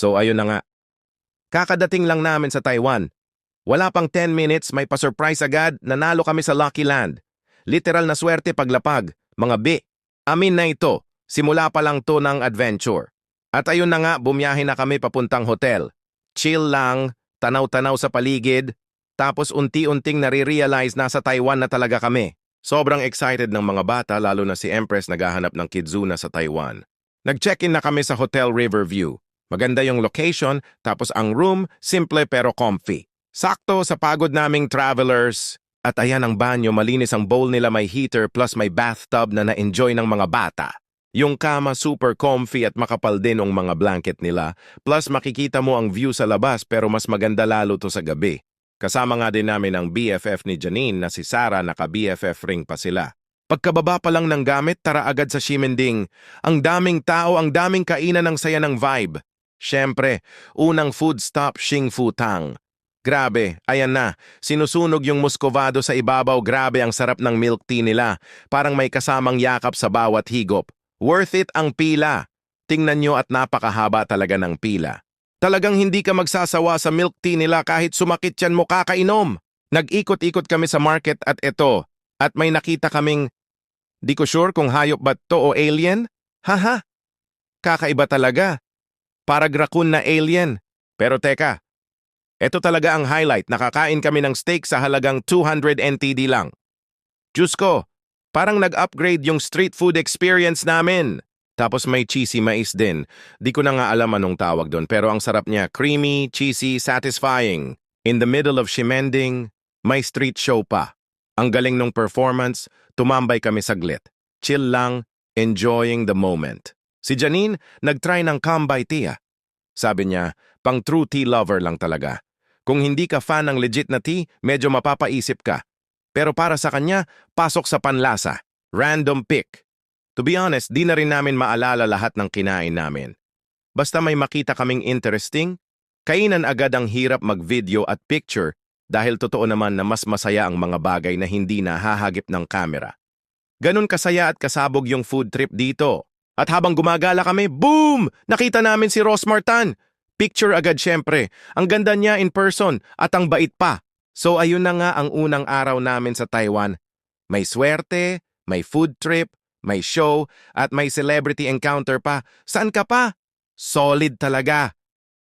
So ayun na nga, kakadating lang namin sa Taiwan. Wala pang 10 minutes, may pa-surprise agad, nanalo kami sa Lucky Land. Literal na swerte paglapag, mga bi. Amin na ito, simula pa lang to ng adventure. At ayun na nga, bumiyahe na kami papuntang hotel. Chill lang, tanaw-tanaw sa paligid, tapos unti-unting nare-realize nasa Taiwan na talaga kami. Sobrang excited ng mga bata lalo na si Empress naghahanap ng kidzuna sa Taiwan. Nag-check-in na kami sa Hotel Riverview. Maganda yung location, tapos ang room, simple pero comfy. Sakto sa pagod naming travelers. At ayan ang banyo, malinis ang bowl nila, may heater plus may bathtub na na-enjoy ng mga bata. Yung kama super comfy at makapal din ang mga blanket nila. Plus makikita mo ang view sa labas pero mas maganda lalo to sa gabi. Kasama nga din namin ang BFF ni Janine na si Sarah, naka-BFF ring pa sila. Pagkababa pa lang ng gamit, tara agad sa Ximending. Ang daming tao, ang daming kainan, ng saya ng vibe. Siyempre, unang food stop, Xing Fu Tang. Grabe, ayan na, sinusunog yung muscovado sa ibabaw, grabe ang sarap ng milk tea nila. Parang may kasamang yakap sa bawat higop. Worth it ang pila. Tingnan nyo at napakahaba talaga ng pila. Talagang hindi ka magsasawa sa milk tea nila kahit sumakit yan mo kakainom. Nag-ikot-ikot kami sa market at ito. At may nakita kaming, di ko sure kung hayop ba to o alien. Haha, kakaiba talaga. Parang raccoon na alien. Pero teka, ito talaga ang highlight. Nakakain kami ng steak sa halagang 200 NTD lang. Diyos ko, parang nag-upgrade yung street food experience namin. Tapos may cheesy mais din. Di ko na nga alam anong tawag doon, pero ang sarap niya. Creamy, cheesy, satisfying. In the middle of Ximending, may street show pa. Ang galing nung performance, tumambay kami saglit. Chill lang, enjoying the moment. Si Janine, nag-try ng Kambay tea. Sabi niya, pang true tea lover lang talaga. Kung hindi ka fan ng legit na tea, medyo mapapaisip ka. Pero para sa kanya, pasok sa panlasa. Random pick. To be honest, di na rin namin maalala lahat ng kinain namin. Basta may makita kaming interesting, kainan agad. Ang hirap mag-video at picture dahil totoo naman na mas masaya ang mga bagay na hindi nahahagip ng kamera. Ganun kasaya at kasabog yung food trip dito. At habang gumagala kami, boom! Nakita namin si Ross Martan. Picture agad syempre. Ang ganda niya in person at ang bait pa. So ayun na nga ang unang araw namin sa Taiwan. May swerte, may food trip, may show, at may celebrity encounter pa. Saan ka pa? Solid talaga.